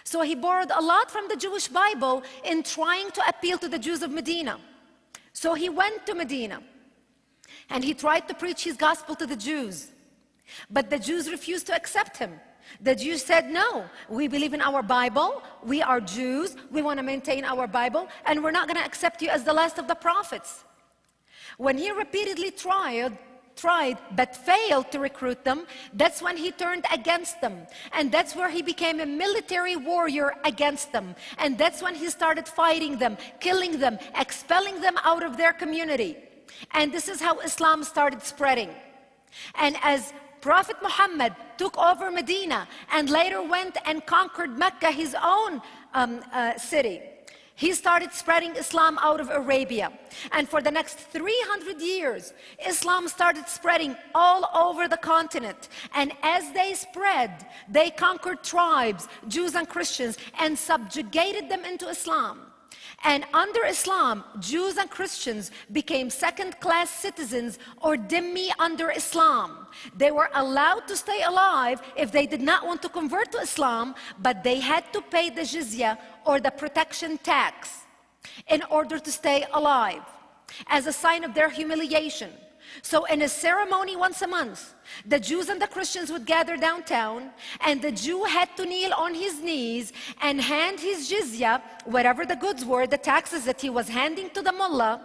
So he borrowed a lot from the Jewish Bible in trying to appeal to the Jews of Medina. So he went to Medina and he tried to preach his gospel to the Jews. But the Jews refused to accept him. The Jews said, no, we believe in our Bible, we are Jews, we want to maintain our Bible, and we're not going to accept you as the last of the prophets. When he repeatedly tried but failed to recruit them, that's when he turned against them. And that's where he became a military warrior against them. And that's when he started fighting them, killing them, expelling them out of their community. And this is how Islam started spreading. And as Prophet Muhammad took over Medina and later went and conquered Mecca, his own city, he started spreading Islam out of Arabia. And for the next 300 years, Islam started spreading all over the continent. And as they spread, they conquered tribes, Jews and Christians, and subjugated them into Islam. And under Islam, Jews and Christians became second-class citizens or dhimmi under Islam. They were allowed to stay alive if they did not want to convert to Islam, but they had to pay the jizya or the protection tax in order to stay alive as a sign of their humiliation. So in a ceremony once a month, the Jews and the Christians would gather downtown, and the Jew had to kneel on his knees and hand his jizya, whatever the goods were, the taxes that he was handing to the mullah,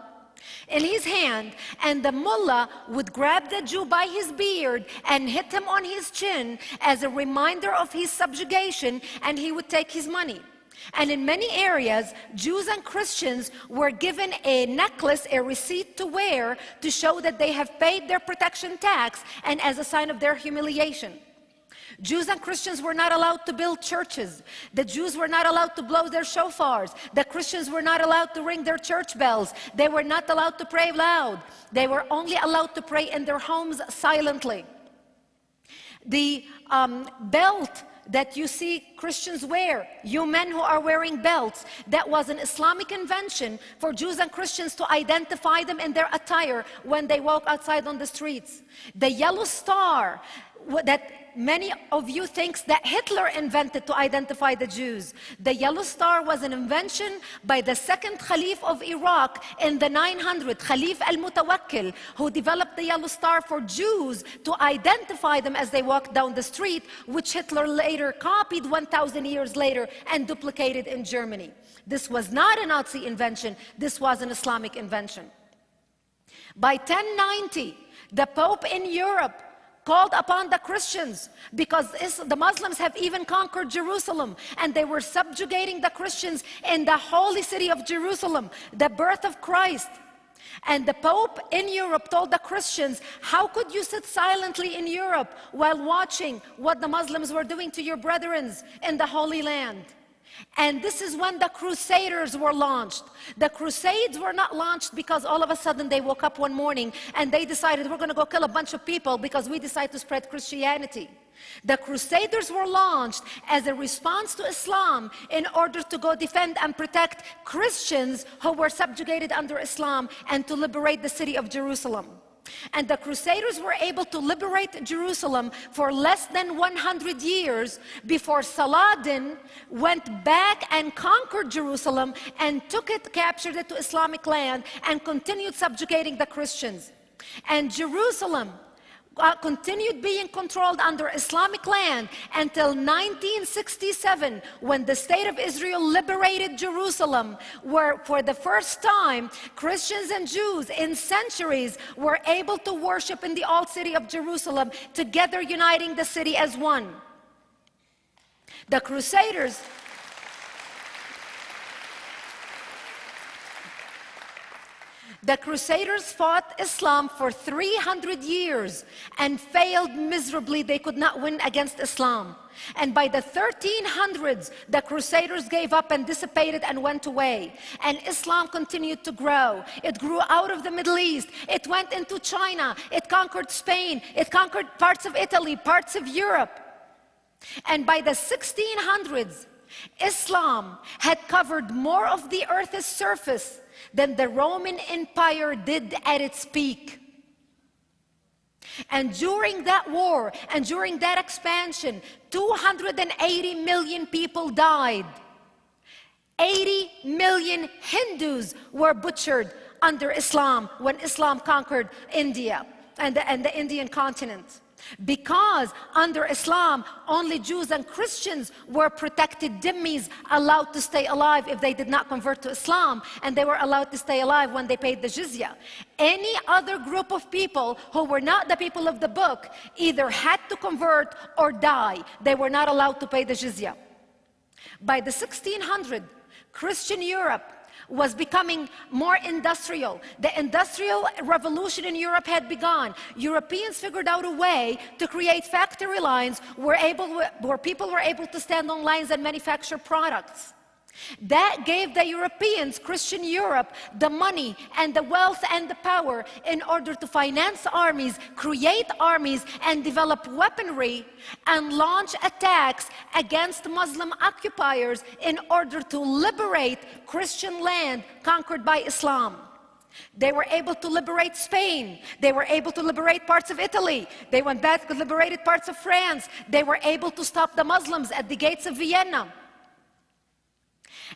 in his hand, and the mullah would grab the Jew by his beard and hit him on his chin as a reminder of his subjugation, and he would take his money. And in many areas, Jews and Christians were given a necklace, a receipt to wear to show that they have paid their protection tax and as a sign of their humiliation. Jews and Christians were not allowed to build churches. The Jews were not allowed to blow their shofars. The Christians were not allowed to ring their church bells. They were not allowed to pray loud. They were only allowed to pray in their homes silently. The belt that you see Christians wear, you men who are wearing belts, that was an Islamic invention for Jews and Christians to identify them in their attire when they walk outside on the streets. The yellow star that many of you think that Hitler invented to identify the Jews. The yellow star was an invention by the second Caliph of Iraq in the 900s, Khalif al-Mutawakkil, who developed the yellow star for Jews to identify them as they walked down the street, which Hitler later copied 1,000 years later and duplicated in Germany. This was not a Nazi invention, this was an Islamic invention. By 1090, the Pope in Europe called upon the Christians, because the Muslims have even conquered Jerusalem, and they were subjugating the Christians in the holy city of Jerusalem, the birth of Christ. And the Pope in Europe told the Christians, how could you sit silently in Europe while watching what the Muslims were doing to your brethren in the Holy Land? And this is when the Crusaders were launched. The Crusades were not launched because all of a sudden they woke up one morning and they decided we're going to go kill a bunch of people because we decide to spread Christianity. The Crusaders were launched as a response to Islam in order to go defend and protect Christians who were subjugated under Islam and to liberate the city of Jerusalem. And the Crusaders were able to liberate Jerusalem for less than 100 years before Saladin went back and conquered Jerusalem and took it, captured it to Islamic land and continued subjugating the Christians. And Jerusalem continued being controlled under Islamic land until 1967, when the State of Israel liberated Jerusalem, where for the first time Christians and Jews in centuries were able to worship in the old city of Jerusalem, together uniting the city as one. The Crusaders fought Islam for 300 years and failed miserably. They could not win against Islam. And by the 1300s, the Crusaders gave up and dissipated and went away. And Islam continued to grow. It grew out of the Middle East. It went into China. It conquered Spain. It conquered parts of Italy, parts of Europe. And by the 1600s, Islam had covered more of the earth's surface than the Roman Empire did at its peak. And during that war and during that expansion, 280 million people died. 80 million Hindus were butchered under Islam when Islam conquered India and the Indian continent. Because under Islam, only Jews and Christians were protected dhimmis, allowed to stay alive if they did not convert to Islam, and they were allowed to stay alive when they paid the jizya. Any other group of people who were not the people of the book either had to convert or die. They were not allowed to pay the jizya. By the 1600s, Christian Europe was becoming more industrial. The Industrial Revolution in Europe had begun. Europeans figured out a way to create factory lines where people were able to stand on lines and manufacture products. That gave the Europeans, Christian Europe, the money and the wealth and the power in order to finance armies, create armies, and develop weaponry and launch attacks against Muslim occupiers in order to liberate Christian land conquered by Islam. They were able to liberate Spain. They were able to liberate parts of Italy. They went back and liberated parts of France. They were able to stop the Muslims at the gates of Vienna.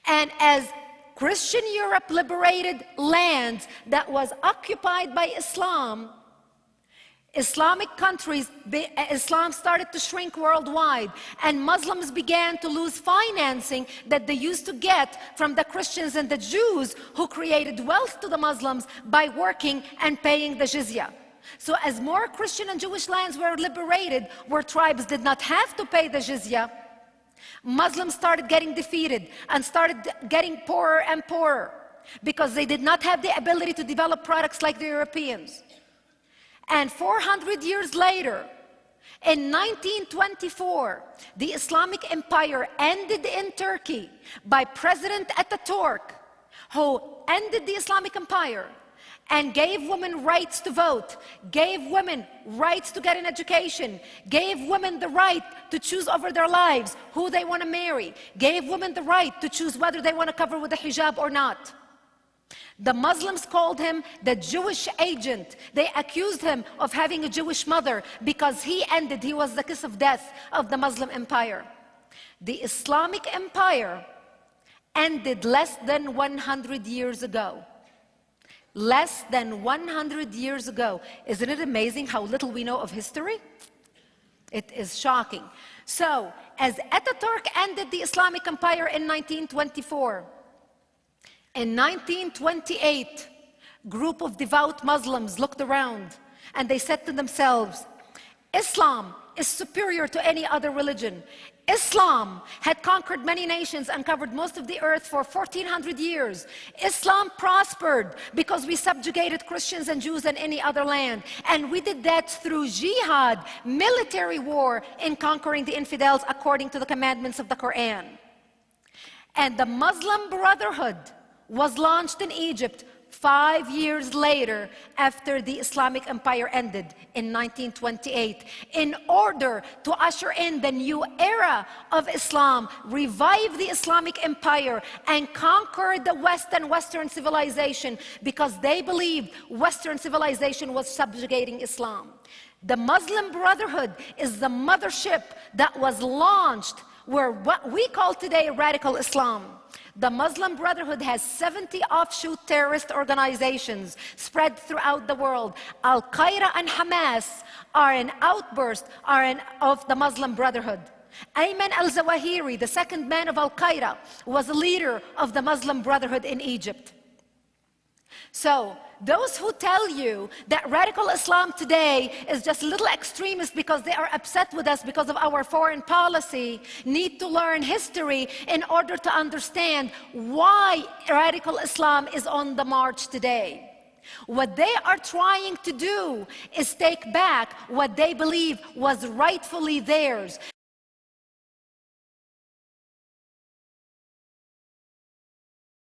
And as Christian Europe liberated lands that was occupied by Islam, Islamic countries, Islam started to shrink worldwide, and Muslims began to lose financing that they used to get from the Christians and the Jews who created wealth to the Muslims by working and paying the jizya. So as more Christian and Jewish lands were liberated, where tribes did not have to pay the jizya, Muslims started getting defeated and started getting poorer and poorer because they did not have the ability to develop products like the Europeans. And 400 years later, in 1924, the Islamic Empire ended in Turkey by President Ataturk, who ended the Islamic Empire and gave women rights to vote, gave women rights to get an education, gave women the right to choose over their lives who they want to marry, gave women the right to choose whether they want to cover with a hijab or not. The Muslims called him the Jewish agent. They accused him of having a Jewish mother because he was the kiss of death of the Muslim empire. The Islamic Empire ended less than 100 years ago. Less than 100 years ago. Isn't it amazing how little we know of history? It is shocking. So, as Ataturk ended the Islamic Empire in 1924, in 1928, a group of devout Muslims looked around and they said to themselves, Islam is superior to any other religion. Islam had conquered many nations and covered most of the earth for 1400 years. Islam prospered because we subjugated Christians and Jews in any other land. And we did that through jihad, military war, in conquering the infidels according to the commandments of the Quran. And the Muslim Brotherhood was launched in Egypt 5 years later after the Islamic Empire ended in 1928 in order to usher in the new era of Islam, revive the Islamic Empire, and conquer the West and Western civilization because they believed Western civilization was subjugating Islam. The Muslim Brotherhood is the mothership that was launched where what we call today radical Islam. The Muslim Brotherhood has 70 offshoot terrorist organizations spread throughout the world. Al-Qaeda and Hamas are an outburst of the Muslim Brotherhood. Ayman al-Zawahiri, the second man of Al-Qaeda, was a leader of the Muslim Brotherhood in Egypt. So, those who tell you that radical Islam today is just little extremists because they are upset with us because of our foreign policy need to learn history in order to understand why radical Islam is on the march today. What they are trying to do is take back what they believe was rightfully theirs.